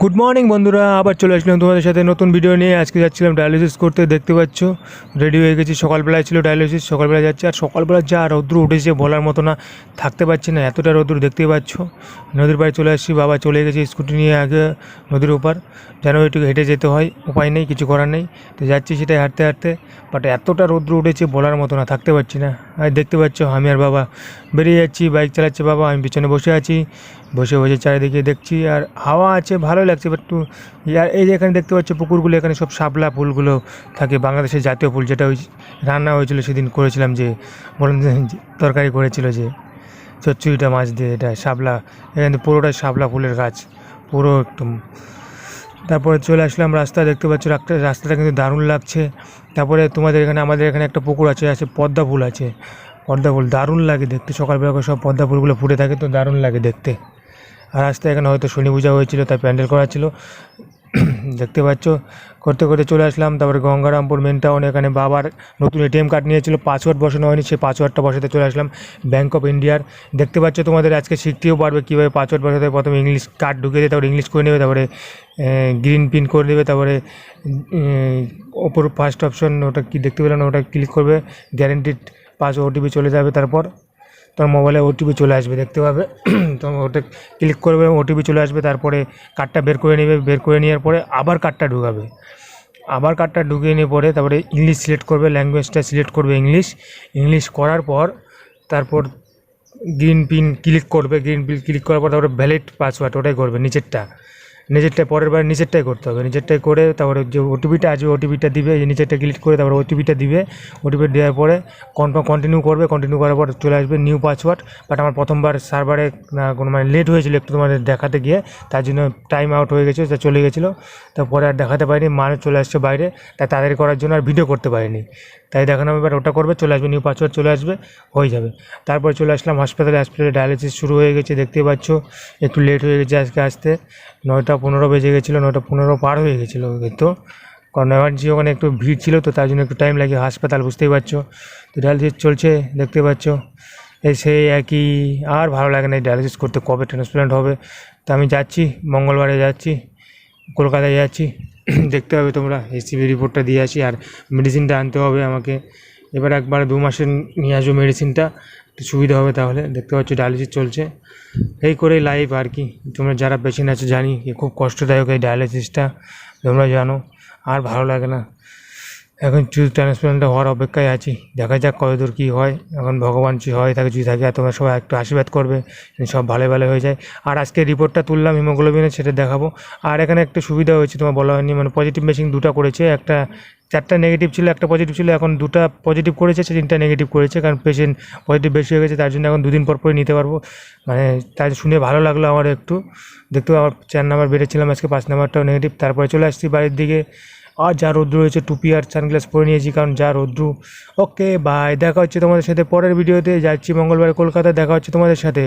Good morning বন্ধুরা, আবার চলে আসলাম তোমাদের সাথে নতুন ভিডিও নিয়ে। আজকে যাচ্ছিলাম ডায়ালিসিস করতে, দেখতে পাচ্ছ রেডি হয়ে গেছি। সকালবেলায় ছিল ডায়ালিসিস, সকালবেলা যাচ্ছে। আর সকালবেলা যা রৌদ্র উঠেছে বলার মতো না, থাকতে পারছি না, এতটা রৌদ্র দেখতেই পাচ্ছ। নদীর পাড়ে চলে আসছি, বাবা চলে গেছে স্কুটি নিয়ে আগে নদীর ওপার, যেন একটু হেঁটে যেতে হয়, উপায় নেই, কিছু করার নেই, তো যাচ্ছি সেটাই হাঁটতে হাঁটতে। বাট এতটা রৌদ্র উঠেছে বলার মতো না, থাকতে পারছি না। আর দেখতে পাচ্ছ আমি আর বাবা বেরিয়ে যাচ্ছি, বাইক চালাচ্ছে বাবা, আমি পিছনে বসে আছি। বসে বসে চারিদিকে দেখছি, আর হাওয়া আছে, ভালোই লাগছে। বাট আর এই যে এখানে দেখতে পাচ্ছ পুকুরগুলো, এখানে সব শাপলা ফুলগুলো থাকে, বাংলাদেশের জাতীয় ফুল, যেটা ওই রান্না হয়েছিল সেদিন করেছিলাম, যে বলুন তরকারি করেছিল যে চচ্চড়িটা মাছ দিয়ে, এটা শাপলা, এখানে পুরোটাই শাপলা ফুলের গাছ পুরো একদম। তারপরে চলে আসলাম রাস্তা, দেখতে পাচ্ছ রাস্তাটা কিন্তু দারুণ লাগছে। তারপরে তোমাদের এখানে, আমাদের এখানে একটা পুকুর আছে, পদ্মা ফুল আছে, পদ্মা ফুল দারুণ লাগে দেখতে, সকালবেলা করে সব পদ্মা ফুলগুলো ফুটে থাকে, তো দারুণ লাগে দেখতে। আর রাস্তায় এখানে হয়তো শনি পূজা হয়েছিল, তাই প্যান্ডেল করা ছিল, দেখতে পাচ্ছ। করতে করতে চলে আসলাম তারপরে গঙ্গারামপুর মেন টাউন। এখানে বাবার নতুন এটিএম কার্ড নিয়েছিল, পাসওয়ার্ড বসানো হয়নি, সেই পাসওয়ার্ডটা বসাতে চলে আসলাম ব্যাঙ্ক অফ ইন্ডিয়ার। দেখতে পাচ্ছ তোমাদের আজকে শিখতেও পারবে কীভাবে পাসওয়ার্ড বসাতে। প্রথমে ইংলিশ কার্ড ঢুকিয়ে দেবে, তারপরে ইংলিশ করে নেবে, তারপরে গ্রিন পিন করে দেবে, তারপরে ওপর ফার্স্ট অপশন ওটা কি দেখতে পেলাম না, ওটা ক্লিক করবে, গ্যারেন্টিড পাস ওটিপি চলে যাবে, তারপর তোমার মোবাইলে ওটিপি চলে আসবে, দেখতে পাবে। তো ওটা ক্লিক করবে, ওটিপি চলে আসবে, তারপরে কার্ডটা বের করে নেবে, বের করে নেওয়ার পরে আবার কার্ডটা ঢুকাবে, আবার কার্ডটা ঢুকিয়ে নিয়ে পরে তারপরে ইংলিশ সিলেক্ট করবে, ল্যাঙ্গুয়েজটা সিলেক্ট করবে ইংলিশ করার পর তারপর গ্রিন পিন ক্লিক করবে, গ্রিন পিন ক্লিক করার পর তারপরে ভ্যালিড পাসওয়ার্ড ওটাই করবে, নিচেরটা পরের বার নিচেরটাই করতে হবে, নিচেরটাই করে তারপরে যে ওটিপিটা আসবে ওটিপিটা দিবে, নিচেরটা ক্লিক করে তারপরে ওটিপিটা দিবে, ওটিপি দেওয়ার পরে কন্টিনিউ করবে, কন্টিনিউ করার পর চলে আসবে নিউ পাসওয়ার্ড। বাট আমার প্রথমবার সার্ভারে কোনো মানে লেট হয়েছিল একটু তোমাদের দেখাতে গিয়ে, তার জন্য টাইম আউট হয়ে গেছে, তা চলে গেছিলো, তারপরে আর দেখাতে পারিনি, মানুষ চলে আসছে বাইরে, তাই তাদের করার জন্য আর ভিডিও করতে পারিনি, তাই দেখানো এবার ওটা করবে, চলে আসবে নিউ পাসওয়ার্ড চলে আসবে, হয়ে যাবে। তারপরে চলে আসলাম হাসপাতালে ডায়ালিসিস শুরু হয়ে গেছে, দেখতে পাচ্ছ একটু লেট হয়ে গেছে আজকে আসতে, 9:15 বেজে গেছিলো, 9:15 পার হয়ে গেছিলো কিন্তু, কারণ এমার্জেন্সি ওখানে একটু ভিড় ছিল, তো তার জন্য একটু টাইম লাগে, হাসপাতাল বুঝতেই পারছো। তো ডায়ালিসিস চলছে দেখতে পাচ্ছ, এই সেই একই, আর ভালো লাগে না এই ডায়ালিসিস করতে, কবে ট্রান্সপ্লান্ট হবে। তো আমি যাচ্ছি, মঙ্গলবারে যাচ্ছি, কলকাতায় যাচ্ছি, দেখতে হবে তোমরা, এসিবি রিপোর্টটা দিয়ে আসি, আর মেডিসিনটা আনতে হবে আমাকে, এবার একবার 2 মাসের নিয়ে আসবো মেডিসিনটা, একটু সুবিধা হবে তাহলে। দেখতে পাচ্ছ ডায়ালিসিস চলছে, এই করেই লাইফ আর কি। তোমরা যারা পেশেন্ট আছে জানি খুব কষ্টদায়ক এই ডায়ালিসিসটা, তোমরা জানো, আর ভালো লাগে না। এখন শুধু ট্রান্সপ্লান্টটা হওয়ার অপেক্ষায় আছি, দেখা যাক কতদূর কী হয়, এখন ভগবান যদি হয় থাকে, যদি থাকে, আর তোমরা সবাই একটু আশীর্বাদ করবে সব ভালো ভালো হয়ে যায়। আর আজকে রিপোর্টটা তুললাম হিমোগ্লোবিনের, সেটা দেখাবো। আর এখানে একটা সুবিধা হয়েছে, তোমার বলা হয়নি, মানে পজিটিভ মেশিন 2টা করেছে, একটা 4টা নেগেটিভ ছিল, একটা পজিটিভ ছিল, এখন 2টা পজিটিভ করেছে, 3টা নেগেটিভ করেছে, কারণ পেশেন্ট পজিটিভ বেশি হয়ে গেছে, তার জন্য এখন 2 দিন পর পরই নিতে পারবো। মানে তাই শুনে ভালো লাগলো আমার একটু, দেখতে আমার 4 নাম্বার বেড়েছিলাম, আজকে 5 নাম্বারটাও নেগেটিভ। তারপরে চলে আসছি বাড়ির দিকে, আর যা রৌদ্র হয়েছে, টুপি আর সানগ্লাস পরে নিয়েছি, কারণ যা রৌদ্র। ওকে বাই, দেখা হচ্ছে তোমাদের সাথে পরের ভিডিওতে, যাচ্ছি মঙ্গলবার কলকাতা, দেখা হচ্ছে তোমাদের সাথে।